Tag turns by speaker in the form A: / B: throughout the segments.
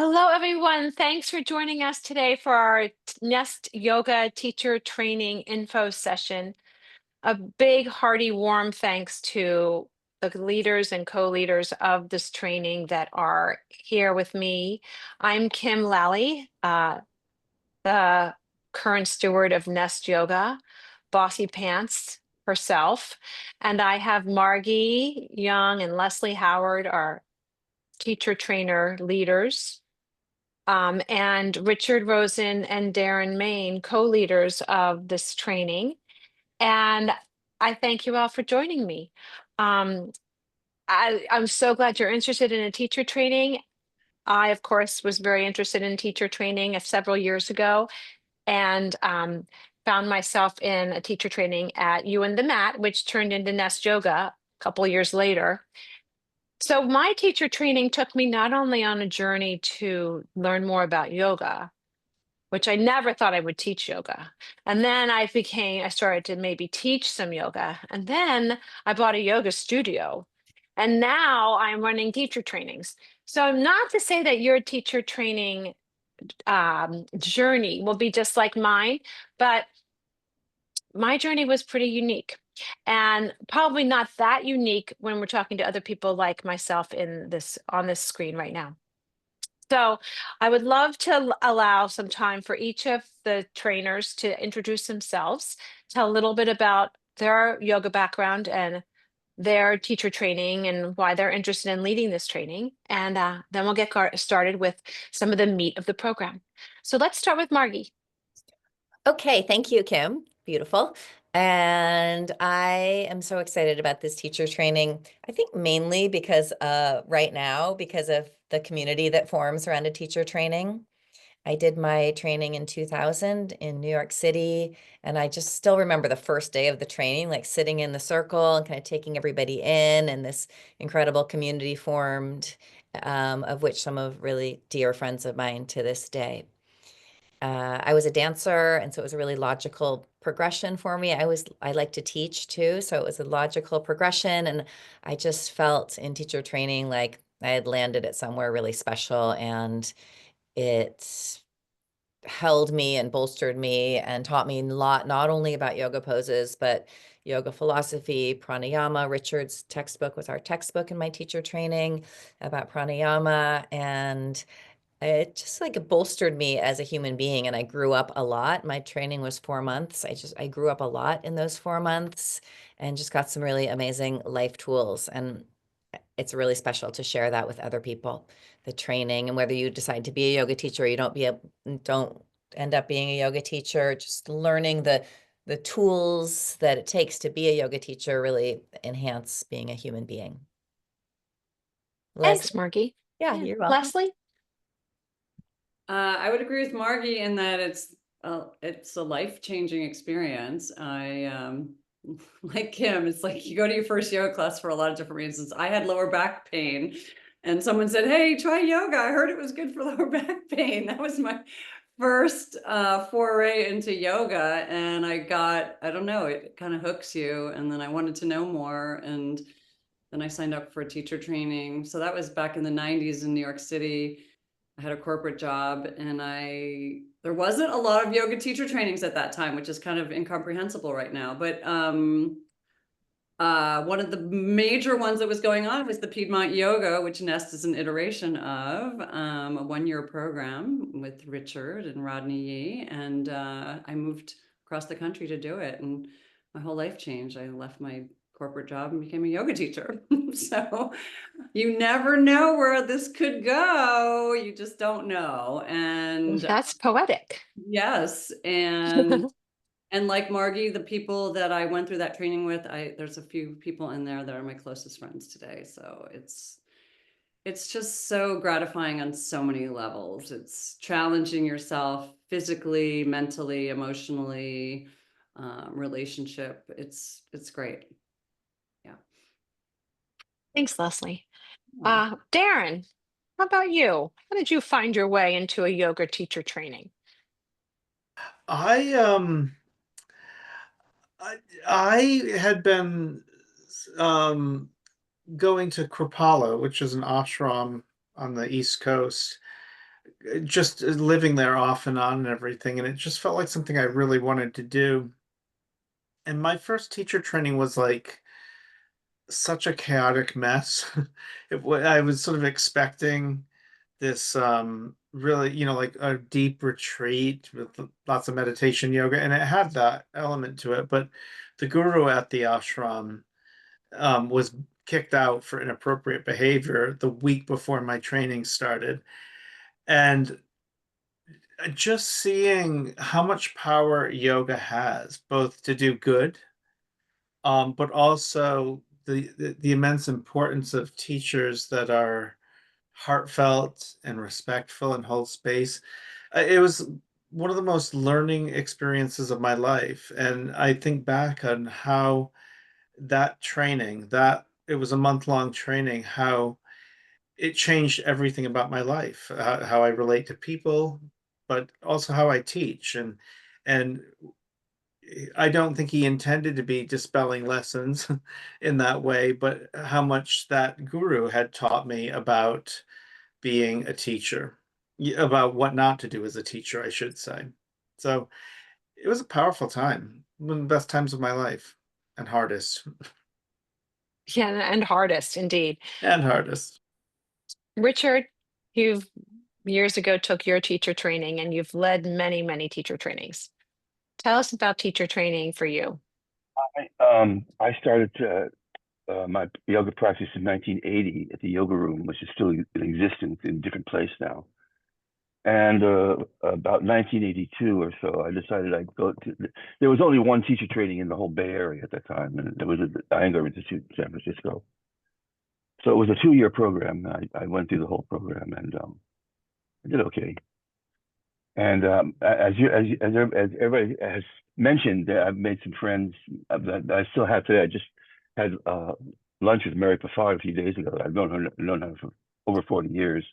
A: Hello, everyone. Thanks for joining us today for our Nest Yoga Teacher Training Info session. A big, hearty, warm thanks to the leaders and co-leaders of this training that are here with me. I'm Kim Lally, the current steward of Nest Yoga, Bossy Pants herself, and I have Margie Young and Leslie Howard, our teacher trainer leaders. And Richard Rosen and Darren Main, co-leaders of this training. And I thank you all for joining me. Um, I'm so glad you're interested in a teacher training. I, of course, was very interested in teacher training several years ago and found myself in a teacher training at You and the Mat, which turned into Nest Yoga a couple years later. So my teacher training took me not only on a journey to learn more about yoga, which I never thought I would teach yoga. And then I started to maybe teach some yoga. And then I bought a yoga studio. And now I'm running teacher trainings. So not to say that your teacher training journey will be just like mine, but my journey was pretty unique and probably not that unique when we're talking to other people like myself in this on this screen right now. So I would love to allow some time for each of the trainers to introduce themselves, tell a little bit about their yoga background and their teacher training and why they're interested in leading this training. And then we'll get started with some of the meat of the program. So let's start with Margie.
B: Okay, thank you, Kim. Beautiful. And I am so excited about this teacher training. I think mainly because right now, because of the community that forms around a teacher training. I did my training in 2000 in New York City, and I just still remember the first day of the training, like sitting in the circle and kind of taking everybody in, and this incredible community formed, of which some of really dear friends of mine to this day. I was a dancer, and so it was a really logical progression for me. I like to teach too, so it was a logical progression, and I just felt in teacher training like I had landed at somewhere really special, and it held me and bolstered me and taught me a lot, not only about yoga poses, but yoga philosophy, pranayama. Richard's textbook was our textbook in my teacher training about pranayama, and it just like bolstered me as a human being, and I grew up a lot. My training was 4 months. I grew up a lot in those 4 months and just got some really amazing life tools. And it's really special to share that with other people, the training, and whether you decide to be a yoga teacher or you don't end up being a yoga teacher, just learning the tools that it takes to be a yoga teacher really enhance being a human being.
A: Thanks,
B: Leslie?
A: Margie.
B: Yeah,
A: Yeah.
B: you're welcome.
A: Leslie?
C: I would agree with Margie in that it's a life-changing experience. I like Kim, it's like you go to your first yoga class for a lot of different reasons. I had lower back pain, and someone said, "Hey, try yoga. I heard it was good for lower back pain." That was my first foray into yoga, and I don't know, it kind of hooks you, and then I wanted to know more, and then I signed up for a teacher training. So that was back in the 90s in New York City. I had a corporate job, and there wasn't a lot of yoga teacher trainings at that time, which is kind of incomprehensible right now. But one of the major ones that was going on was the Piedmont Yoga, which Nest is an iteration of, a one-year program with Richard and Rodney Yee. And I moved across the country to do it, and my whole life changed. I left my corporate job and became a yoga teacher. So you never know where this could go. You just don't know. And
A: That's poetic.
C: yes, and like Margie, the people that I went through that training with, there's a few people in there that are my closest friends today. So it's just so gratifying on so many levels. It's challenging yourself physically, mentally, emotionally, relationship. It's great. Yeah.
A: Thanks, Leslie.
C: Yeah.
A: Darren, how about you? How did you find your way into a yoga teacher training?
D: I I had been um going to Kripalu, which is an ashram on the East Coast, just living there off and on and everything. And it just felt like something I really wanted to do. And my first teacher training was like such a chaotic mess. I was sort of expecting this really, like a deep retreat with lots of meditation yoga, and it had that element to it. But the guru at the ashram was kicked out for inappropriate behavior the week before my training started. And just seeing how much power yoga has, both to do good, but also the immense importance of teachers that are heartfelt and respectful and hold space. It was one of the most learning experiences of my life. And I think back on how that training, that it was a month-long training, how it changed everything about my life, how I relate to people, but also how I teach. And I don't think he intended to be dispelling lessons in that way, but how much that guru had taught me about being a teacher, about what not to do as a teacher, I should say. So it was a powerful time, one of the best times of my life, and hardest,
A: Yeah, and hardest indeed.
D: and hardest.
A: Richard, you've years ago took your teacher training and you've led many, many teacher trainings. Tell us about teacher training for you.
E: I started my yoga practice in 1980 at the yoga room, which is still in existence in a different place now. And about 1982 or so, I decided I'd go to. There was only one teacher training in the whole Bay Area at that time, and it was at the Iyengar Institute in San Francisco. So it was a 2-year program. I went through the whole program, and I did okay. And as everybody has mentioned, I've made some friends that I still have today. I just had lunch with Mary Pafard a few days ago. I've known her for over 40 years.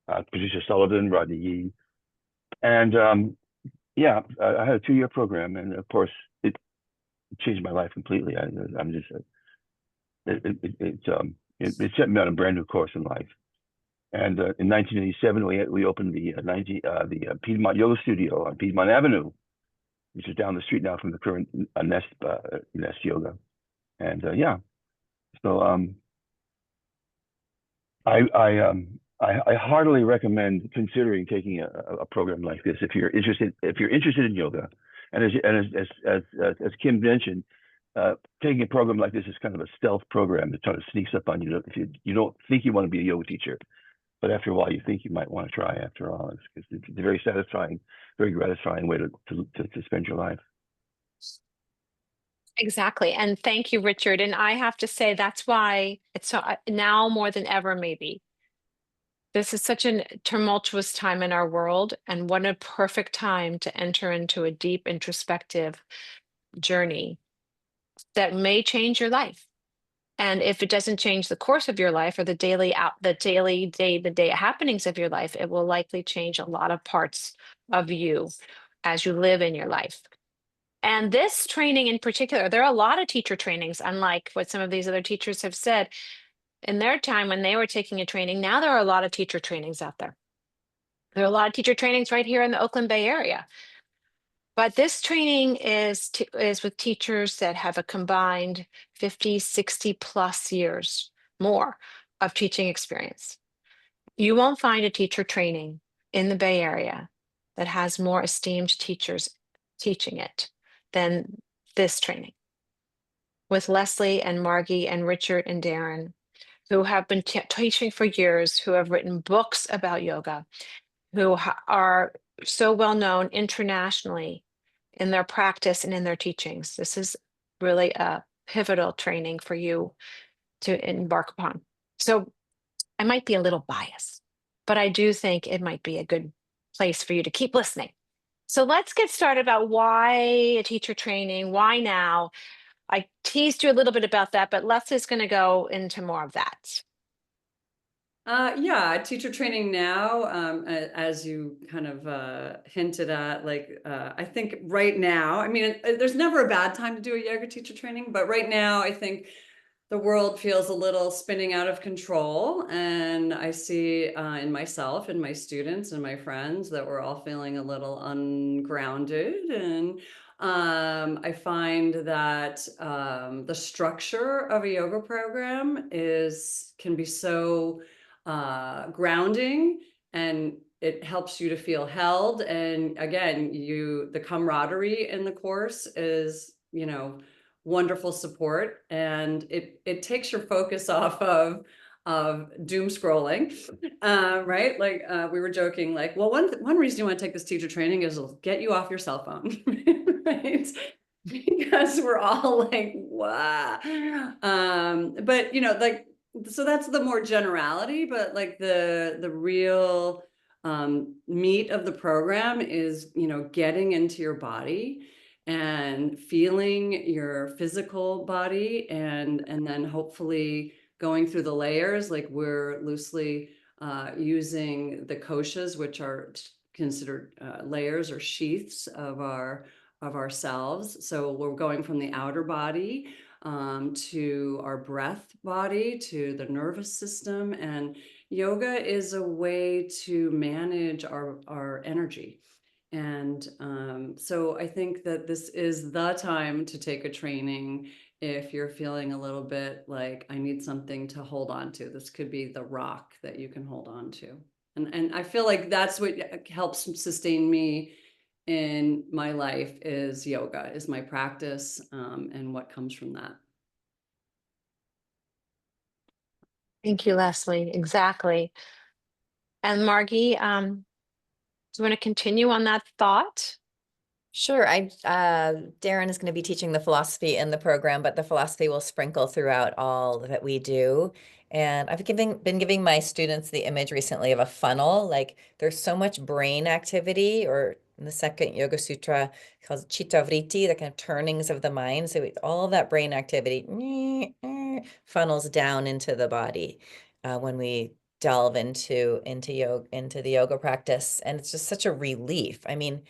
E: Patricia Sullivan, Rodney Yee, and yeah, I had a 2-year program, and of course, it changed my life completely. I'm just it set me on a brand new course in life. And in 1987, we opened the Piedmont Yoga Studio on Piedmont Avenue, which is down the street now from the current Nest Yoga. And yeah, so I heartily recommend considering taking a program like this if you're interested in yoga. And as Kim mentioned, taking a program like this is kind of a stealth program that sort of sneaks up on you if you don't think you want to be a yoga teacher. But after a while, you think you might want to try after all. It's a very satisfying, very gratifying way to spend your life.
A: Exactly. And thank you, Richard. And I have to say, that's why it's so now more than ever, maybe. This is such a tumultuous time in our world, and what a perfect time to enter into a deep introspective journey that may change your life. And if it doesn't change the course of your life or the day-to-day happenings of your life, it will likely change a lot of parts of you as you live in your life. And this training in particular, there are a lot of teacher trainings, unlike what some of these other teachers have said in their time when they were taking a training. Now there are a lot of teacher trainings out there. There are a lot of teacher trainings right here in the Oakland Bay Area. But this training is with teachers that have a combined 50, 60 plus years more of teaching experience. You won't find a teacher training in the Bay Area that has more esteemed teachers teaching it than this training. With Leslie and Margie and Richard and Darren, who have been teaching for years, who have written books about yoga, who are so well known internationally in their practice and in their teachings. This is really a pivotal training for you to embark upon. So I might be a little biased, but I do think it might be a good place for you to keep listening. So let's get started about why a teacher training, why now? I teased you a little bit about that, but Leslie's going to go into more of that.
C: Yeah, teacher training now, as you kind of hinted at, I think right now, I mean, there's never a bad time to do a yoga teacher training, but right now I think the world feels a little spinning out of control. And I see in myself and my students and my friends that we're all feeling a little ungrounded. And I find that the structure of a yoga program can be so grounding, and it helps you to feel held. And again, the camaraderie in the course is, wonderful support, and it takes your focus off of doom scrolling, right? Like we were joking, like, well, one reason you want to take this teacher training is it'll get you off your cell phone, right? Because we're all like, wow. But like, so that's the more generality, but like the real meat of the program is, getting into your body and feeling your physical body, and then hopefully going through the layers. Like we're loosely using the koshas, which are considered layers or sheaths of ourselves. So we're going from the outer body to our breath body, to the nervous system. And yoga is a way to manage our energy. And so I think that this is the time to take a training if you're feeling a little bit like, I need something to hold on to. This could be the rock that you can hold on to. And I feel like that's what helps sustain me in my life, is yoga, is my practice, and what comes from that.
A: Thank you, Leslie. Exactly. And Margie, do you want to continue on that thought?
B: Sure. Darren is going to be teaching the philosophy in the program, but the philosophy will sprinkle throughout all that we do. And I've been giving my students the image recently of a funnel. Like there's so much brain activity, or in the second Yoga Sutra called Chitta Vritti, the kind of turnings of the mind. So all of that brain activity funnels down into the body when we delve into the yoga practice. And it's just such a relief. I mean,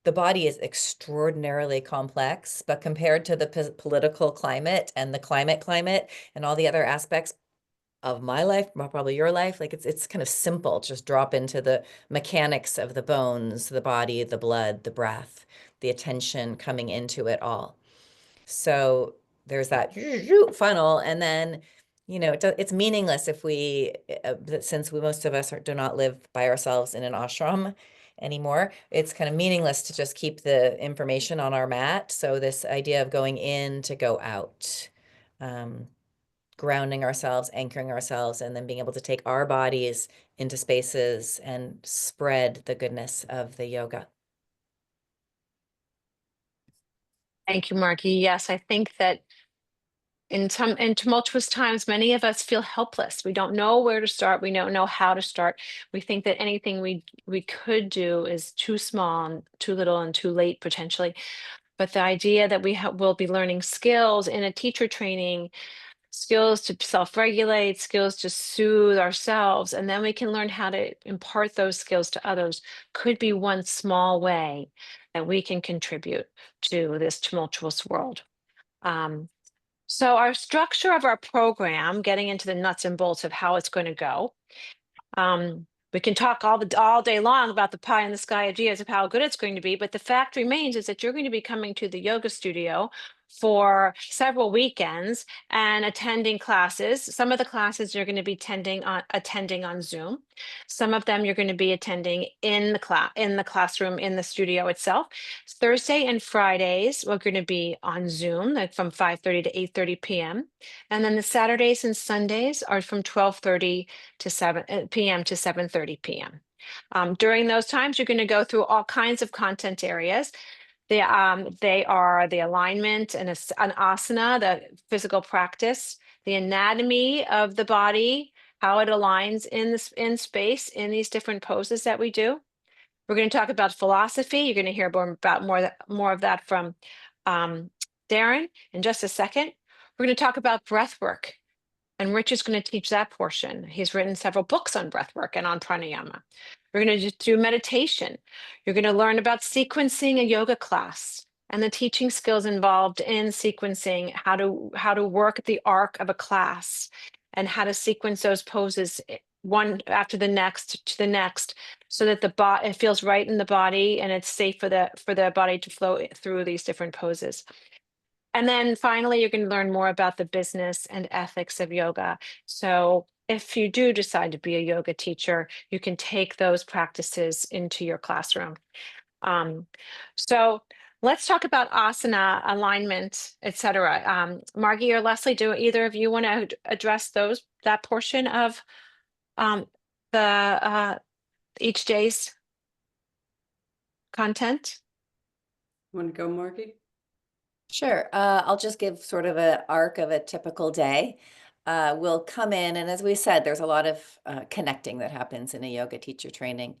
B: the body is extraordinarily complex, but compared to the political climate and the climate and all the other aspects of my life, probably your life, like it's kind of simple. Just drop into the mechanics of the bones, the body, the blood, the breath, the attention coming into it all. So there's that funnel, and then it's meaningless if since most of us do not live by ourselves in an ashram anymore. It's kind of meaningless to just keep the information on our mat. So this idea of going in to go out, grounding ourselves, anchoring ourselves, and then being able to take our bodies into spaces and spread the goodness of the yoga.
A: Thank you, Margie. Yes, I think that in tumultuous times, many of us feel helpless. We don't know where to start. We don't know how to start. We think that anything we could do is too small and too little and too late potentially. But the idea that will be learning skills in a teacher training, skills to self-regulate, skills to soothe ourselves, and then we can learn how to impart those skills to others, could be one small way that we can contribute to this tumultuous world. So our structure of our program, getting into the nuts and bolts of how it's going to go. We can talk all day long about the pie in the sky ideas of how good it's going to be, but the fact remains is that you're going to be coming to the yoga studio for several weekends and attending classes. Some of the classes you're going to be attending on Zoom. Some of them you're going to be attending in the classroom in the studio itself. Thursday and Fridays we're going to be on Zoom, like from 5:30 to 8:30 p.m. And then the Saturdays and Sundays are from 12:30 to 7 p.m. to 7:30 p.m. During those times, you're going to go through all kinds of content areas. They are the alignment and an asana, the physical practice, the anatomy of the body, how it aligns in space in these different poses that we do. We're going to talk about philosophy. You're going to hear more of that from Darren in just a second. We're going to talk about breath work. And Rich is going to teach that portion. He's written several books on breathwork and on pranayama. We're going to do meditation. You're going to learn about sequencing a yoga class and the teaching skills involved in sequencing how to work the arc of a class and how to sequence those poses one after the next to the next, so that it feels right in the body and it's safe for the body to flow through these different poses. And then finally, you're going to learn more about the business and ethics of yoga. So if you do decide to be a yoga teacher, you can take those practices into your classroom. So let's talk about asana, alignment, etc. Margie or Leslie, do either of you want to address that portion of the each day's content?
C: Want to go, Margie?
B: Sure. I'll just give sort of an arc of a typical day. We'll come in, and as we said, there's a lot of connecting that happens in a yoga teacher training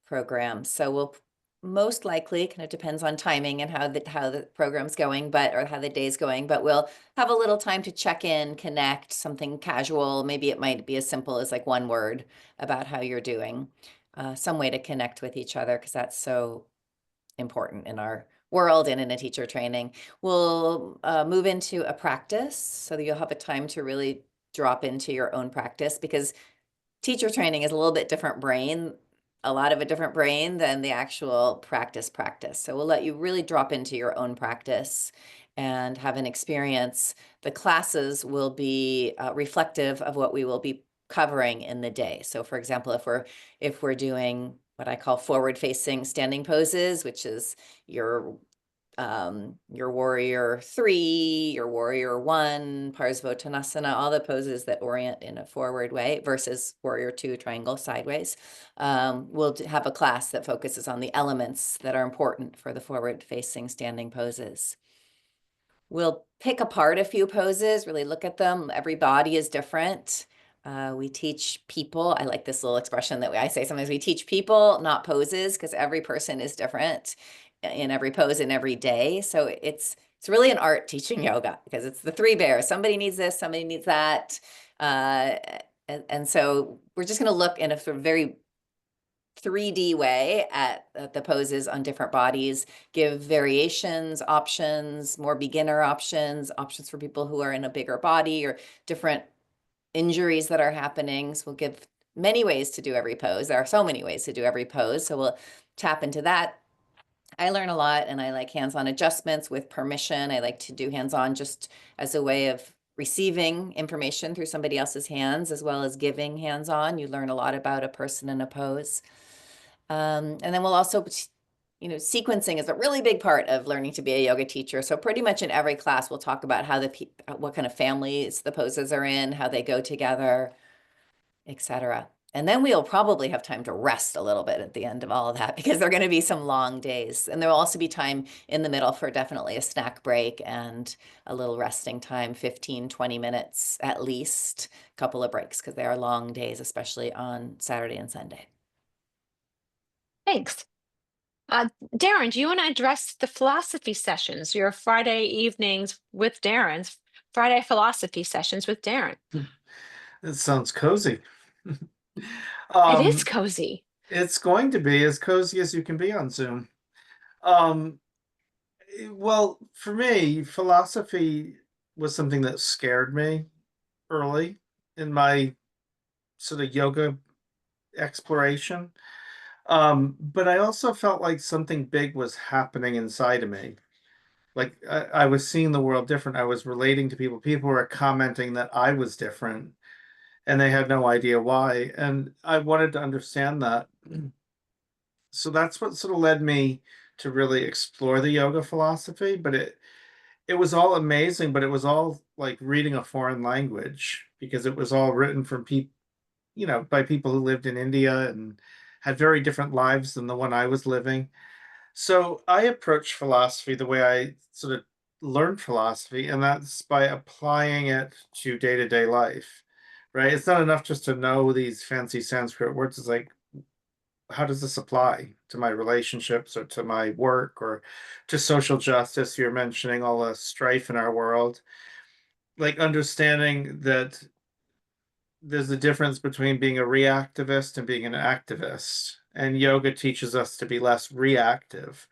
B: program. So we'll most likely, kind of depends on timing and how the program's going, or how the day's going, but we'll have a little time to check in, connect, something casual. Maybe it might be as simple as like one word about how you're doing, some way to connect with each other, because that's so important in our world and in a teacher training. We'll move into a practice so that you'll have a time to really drop into your own practice, because teacher training is a little bit different brain, a lot of a different brain than the actual practice. So we'll let you really drop into your own practice and have an experience. The classes will be reflective of what we will be covering in the day. So for example, if we're doing what I call forward-facing standing poses, which is your warrior 3, your warrior 1, Parsvottanasana, all the poses that orient in a forward way, versus warrior 2, triangle sideways. We'll have a class that focuses on the elements that are important for the forward-facing standing poses. We'll pick apart a few poses, really look at them. Every body is different. We teach people. I like this little expression that I say sometimes: we teach people, not poses, because every person is different in every pose in every day. So it's really an art teaching yoga, because it's the 3 bears. Somebody needs this, somebody needs that. And so we're just going to look in a sort of very 3D way at the poses on different bodies, give variations, options, more beginner options for people who are in a bigger body or different injuries that are happening. So we'll give many ways to do every pose. There are so many ways to do every pose. So we'll tap into that. I learn a lot, and I like hands-on adjustments with permission. I like to do hands-on just as a way of receiving information through somebody else's hands, as well as giving hands-on. You learn a lot about a person in a pose. And then we'll also, sequencing is a really big part of learning to be a yoga teacher. So pretty much in every class, we'll talk about how what kind of families the poses are in, how they go together, etc. And then we'll probably have time to rest a little bit at the end of all of that, because there are going to be some long days. And there will also be time in the middle for definitely a snack break and a little resting time, 15, 20 minutes at least, a couple of breaks, because they are long days, especially on Saturday and Sunday.
A: Thanks. Darren, do you want to address the philosophy sessions, your Friday evenings with Darren's Friday philosophy sessions with Darren?
D: It sounds cozy.
A: It is cozy.
D: It's going to be as cozy as you can be on Zoom. Well, for me, philosophy was something that scared me early in my sort of yoga exploration. But I also felt like something big was happening inside of me. Like I was seeing the world different. I was relating to people. People were commenting that I was different, and they had no idea why. And I wanted to understand that. So that's what sort of led me to really explore the yoga philosophy. But it was all amazing, but it was all like reading a foreign language, because it was all written from people, by people who lived in India and had very different lives than the one I was living. So I approach philosophy the way I sort of learned philosophy, and that's by applying it to day-to-day life, right? It's not enough just to know these fancy Sanskrit words. It's like, how does this apply to my relationships or to my work or to social justice? You're mentioning all the strife in our world, like understanding that there's a difference between being a reactivist and being an activist. And yoga teaches us to be less reactive.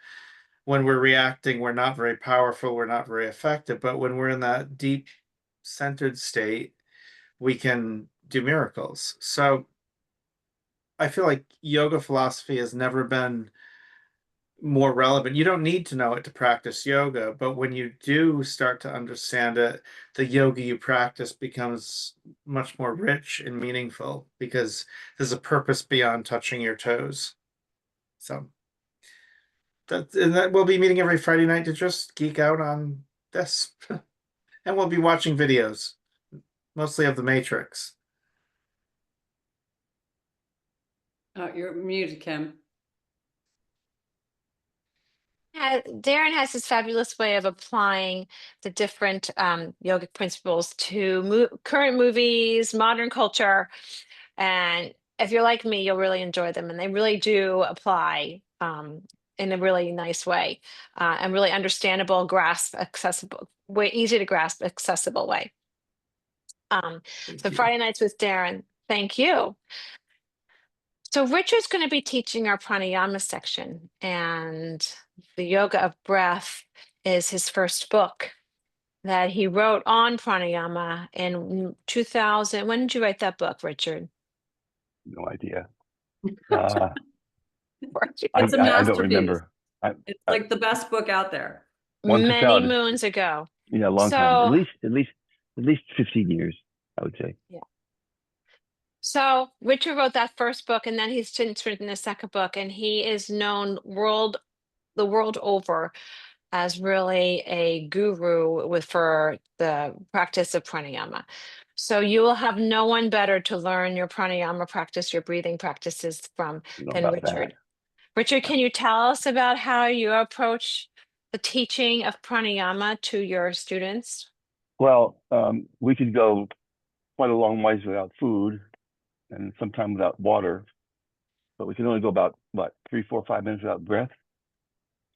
D: when we're reacting, we're not very powerful, we're not very effective. But when we're in that deep centered state, we can do miracles. So I feel like yoga philosophy has never been more relevant. You don't need to know it to practice yoga, but when you do start to understand it, the yoga you practice becomes much more rich and meaningful because there's a purpose beyond touching your toes. So that we'll be meeting every Friday night to just geek out on this. And we'll be watching videos, mostly of the Matrix.
C: Oh, you're muted, Kim.
A: Darren has this fabulous way of applying the different yogic principles to current movies, modern culture. And if you're like me, you'll really enjoy them. And they really do apply in a really nice way and really understandable, accessible, way easy to grasp, accessible way.
D: Thank
A: So
D: you.
A: Friday nights with Darren, thank you. So Richard's going to be teaching our pranayama section, and the Yoga of Breath is his first book that he wrote on pranayama in 2000. When did you write that book, Richard?
E: No idea. I,
C: It's a
E: I don't
C: masterpiece.
E: remember.
C: It's like the best book out there.
E: Once it's
A: Many
E: out,
A: moons ago.
E: yeah, a long time. At least 15 years, I would say.
A: Yeah. So Richard wrote that first book, and then he's since written the second book, and he is known the world over as really a guru for the practice of pranayama. So you will have no one better to learn your pranayama practice, your breathing practices from
E: I don't know
A: than
E: about
A: Richard.
E: that.
A: Richard, can you tell us about how you approach the teaching of pranayama to your students?
E: Well, we could go quite a long ways without food and sometimes without water, but we can only go about, what, 3, 4, 5 minutes without breath.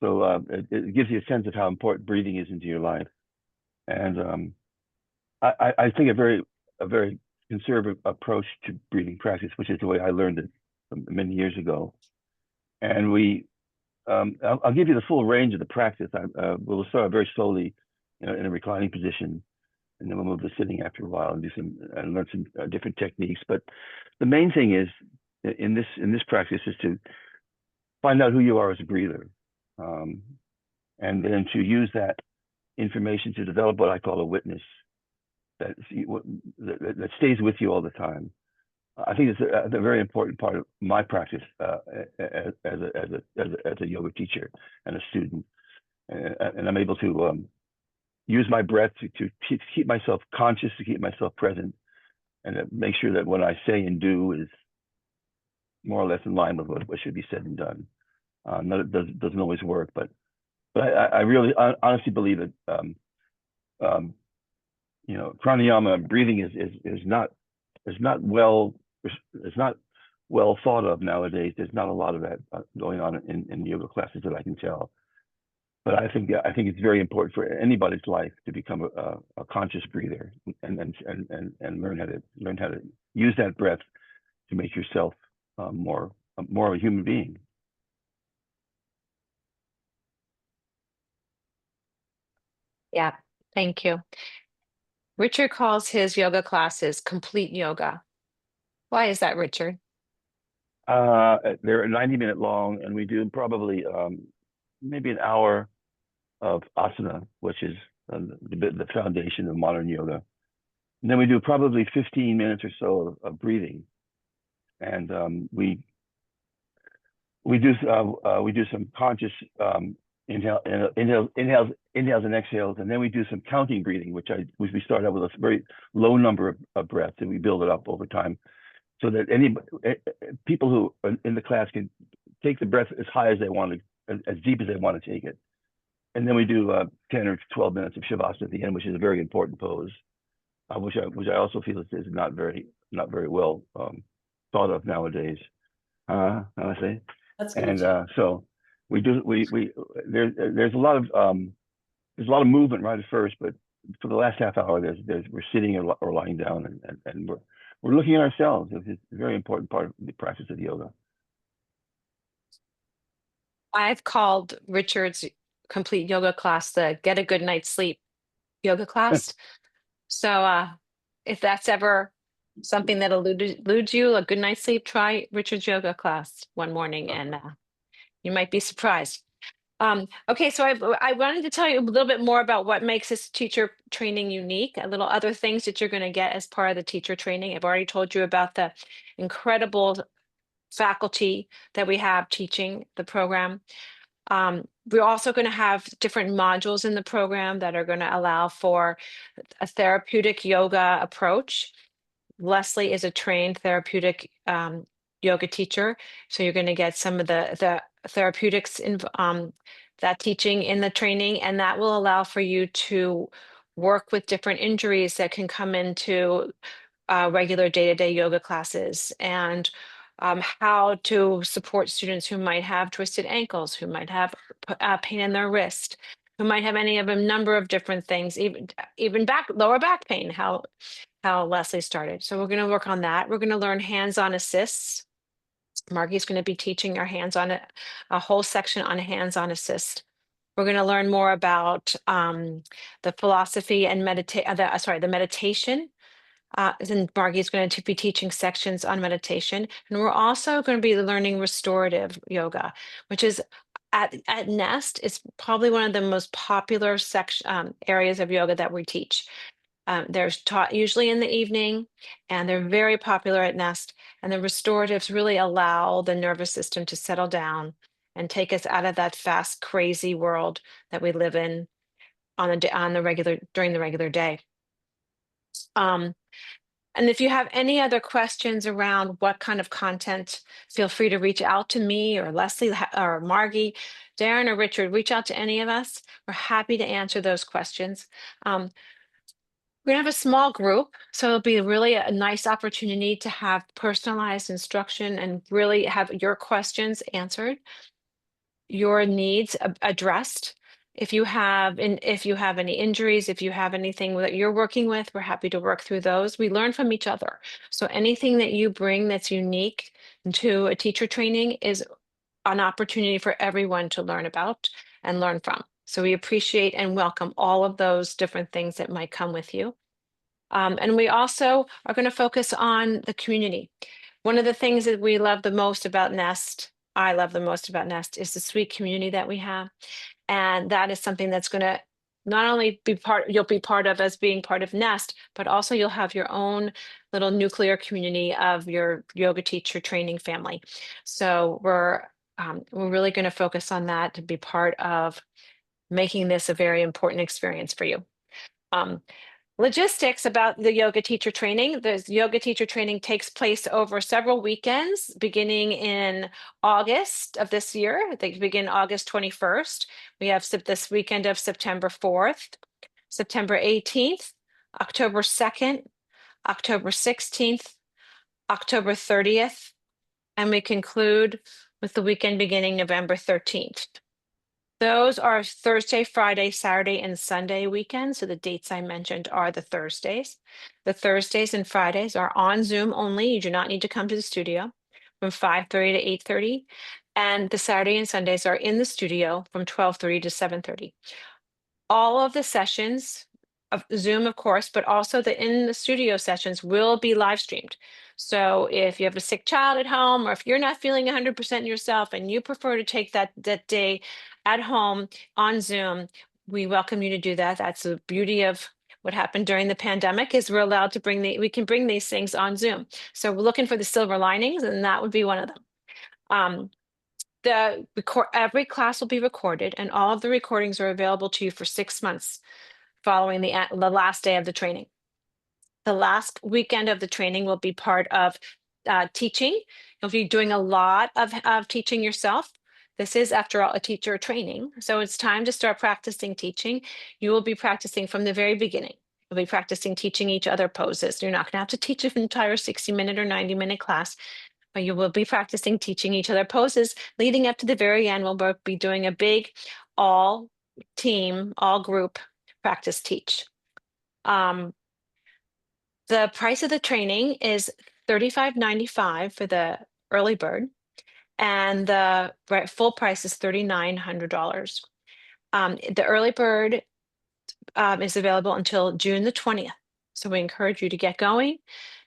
E: So it gives you a sense of how important breathing is into your life. And I think a very conservative approach to breathing practice, which is the way I learned it many years ago. And I'll give you the full range of the practice. We'll start very slowly, in a reclining position, and then we'll move to sitting after a while and learn some different techniques. But the main thing is in this practice is to find out who you are as a breather, and then to use that information to develop what I call a witness that stays with you all the time. I think it's a very important part of my practice as a yoga teacher and a student, and I'm able to use my breath to keep myself conscious, to keep myself present, and to make sure that what I say and do is more or less in line with what should be said and done. It doesn't always work, but I really honestly believe that pranayama breathing is not well thought of nowadays. There's not a lot of that going on in yoga classes that I can tell. But I think it's very important for anybody's life to become a conscious breather and learn how to use that breath to make yourself more of a human being.
A: Yeah, thank you. Richard calls his yoga classes complete yoga. Why is that, Richard?
E: They're 90-minute long, and we do probably maybe an hour of asana, which is the foundation of modern yoga. And then we do probably 15 minutes or so of breathing, and we do some conscious inhales and exhales, and then we do some counting breathing, which we start out with a very low number of breaths, and we build it up over time, so that people who are in the class can take the breath as high as they want to, as deep as they want to take it. And then we do 10 or 12 minutes of shavasana at the end, which is a very important pose, which I also feel is not very well thought of nowadays. How I say?
C: That's good.
E: And so there's a lot of movement right at first, but for the last half hour we're sitting or lying down, and we're looking at ourselves. It's a very important part of the practice of yoga.
A: I've called Richard's complete yoga class the Get a Good Night's Sleep yoga class. So if that's ever something that eludes you, a good night's sleep, try Richard's yoga class one morning and you might be surprised. Okay, so I wanted to tell you a little bit more about what makes this teacher training unique, a little other things that you're going to get as part of the teacher training. I've already told you about the incredible faculty that we have teaching the program. We're also going to have different modules in the program that are going to allow for a therapeutic yoga approach. Leslie is a trained therapeutic yoga teacher, so you're going to get some of the therapeutics in that teaching in the training, and that will allow for you to work with different injuries that can come into regular day-to-day yoga classes, and how to support students who might have twisted ankles, who might have pain in their wrist, who might have any of a number of different things, even lower back pain, how Leslie started. So we're going to work on that. We're going to learn hands-on assists. Margie's going to be teaching our hands-on, a whole section on hands-on assist. We're going to learn more about the philosophy and the meditation. And Margie's going to be teaching sections on meditation. And we're also going to be learning restorative yoga, which is at Nest, it's probably one of the most popular areas of yoga that we teach. They're taught usually in the evening, and they're very popular at Nest. And the restoratives really allow the nervous system to settle down and take us out of that fast, crazy world that we live in during the regular day. And if you have any other questions around what kind of content, feel free to reach out to me or Leslie or Margie, Darren or Richard. Reach out to any of us. We're happy to answer those questions. We're going to have a small group, so it'll be really a nice opportunity to have personalized instruction and really have your questions answered, your needs addressed. If you have any injuries, if you have anything that you're working with, we're happy to work through those. We learn from each other. So anything that you bring that's unique to a teacher training is an opportunity for everyone to learn about and learn from. So we appreciate and welcome all of those different things that might come with you. And we also are going to focus on the community. One of the things that we love the most about Nest, I love the most about Nest, is the sweet community that we have. And that is something that's going to not only you'll be part of as being part of Nest, but also you'll have your own little nuclear community of your yoga teacher training family. So we're really going to focus on that to be part of making this a very important experience for you. Logistics about the yoga teacher training. The yoga teacher training takes place over several weekends, beginning in August of this year. They begin August 21st. We have this weekend of September 4th, September 18th, October 2nd, October 16th, October 30th, and we conclude with the weekend beginning November 13th. Those are Thursday, Friday, Saturday, and Sunday weekends. So the dates I mentioned are the Thursdays. The Thursdays and Fridays are on Zoom only. You do not need to come to the studio from 5:30 to 8:30. And the Saturday and Sundays are in the studio from 12:30 to 7:30. All of the sessions of Zoom, of course, but also in the studio sessions will be live streamed. So if you have a sick child at home, or if you're not feeling 100% yourself and you prefer to take that day at home on Zoom, we welcome you to do that. That's the beauty of what happened during the pandemic, is we're allowed to we can bring these things on Zoom. So we're looking for the silver linings, and that would be one of them. Every class will be recorded, and all of the recordings are available to you for 6 months following the last day of the training. The last weekend of the training will be part of teaching. You'll be doing a lot of teaching yourself. This is, after all, a teacher training. So it's time to start practicing teaching. You will be practicing from the very beginning. You'll be practicing teaching each other poses. You're not going to have to teach an entire 60-minute or 90-minute class, but you will be practicing teaching each other poses. Leading up to the very end, we'll be doing a big all team, all group practice teach. The price of the training is $35.95 for the early bird, and the full price is $3,900. The early bird is available until June the 20th. So we encourage you to get going,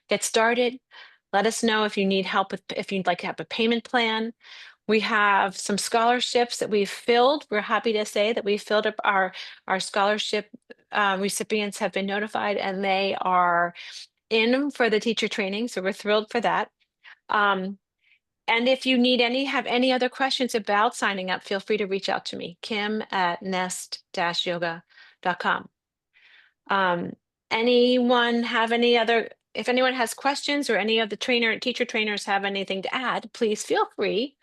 A: get started. Let us know if you need help with, if you'd like to have a payment plan. We have some scholarships that we've filled. We're happy to say that we filled up our scholarship recipients have been notified, and they are in for the teacher training. So we're thrilled for that. And if you need have any other questions about signing up, feel free to reach out to me, Kim@Nest-Yoga.com. Anyone have any other, if anyone has questions or any of the teacher trainers have anything to add, please feel free.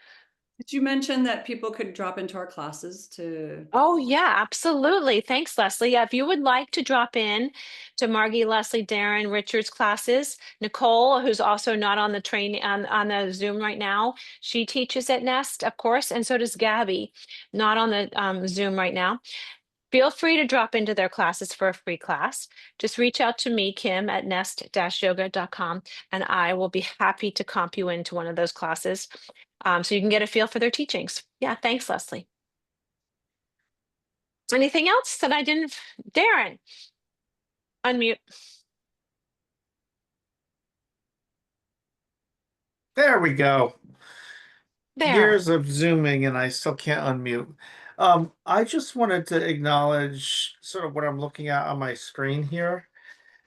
C: Did you mention that people could drop into our classes to?
A: Oh yeah, absolutely. Thanks, Leslie. Yeah, if you would like to drop in to Margie, Leslie, Darren, Richard's classes, Nicole, who's also not on the on the Zoom right now, she teaches at Nest, of course, and so does Gabby, not on the Zoom right now. Feel free to drop into their classes for a free class. Just reach out to me, Kim@Nest-Yoga.com, and I will be happy to comp you into one of those classes so you can get a feel for their teachings. Yeah, thanks, Leslie. Anything else that I didn't? Darren, unmute.
D: There we go.
A: There.
D: Years of Zooming and I still can't unmute. I just wanted to acknowledge sort of what I'm looking at on my screen here.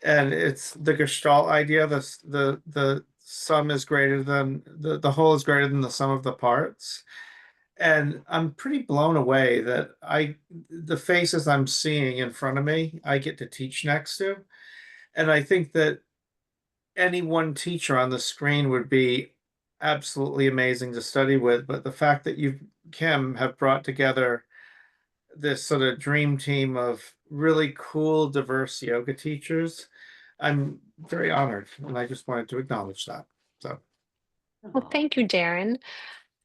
D: And it's the Gestalt idea. The sum is greater than the whole is greater than the sum of the parts. And I'm pretty blown away that the faces I'm seeing in front of me, I get to teach next to. And I think that any one teacher on the screen would be absolutely amazing to study with. But the fact that you, Kim, have brought together this sort of dream team of really cool, diverse yoga teachers, I'm very honored, and I just wanted to acknowledge that. So,
A: Well, thank you, Darren.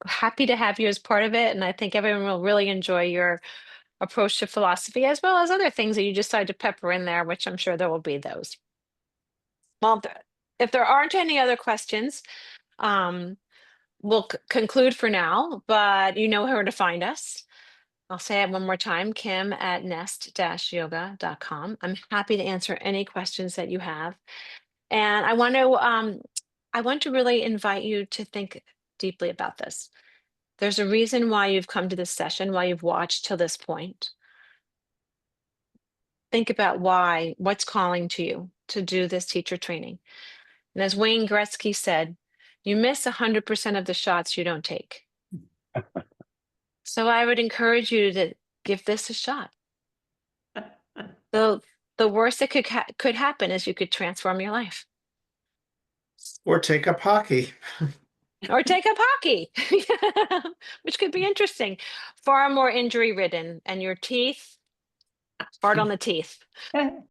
A: Happy to have you as part of it, and I think everyone will really enjoy your approach to philosophy, as well as other things that you decide to pepper in there, which I'm sure there will be those. Well, if there aren't any other questions, we'll conclude for now, but you know where to find us. I'll say it one more time, Kim@Nest-Yoga.com. I'm happy to answer any questions that you have. And I want to really invite you to think deeply about this. There's a reason why you've come to this session, why you've watched till this point. Think about what's calling to you to do this teacher training. And as Wayne Gretzky said, you miss 100% of the shots you don't take. So I would encourage you to give this a shot. The worst that could happen is you could transform your life.
D: or take up hockey.
A: Or take up hockey, which could be interesting. Far more injury ridden, and your teeth, hard on the teeth.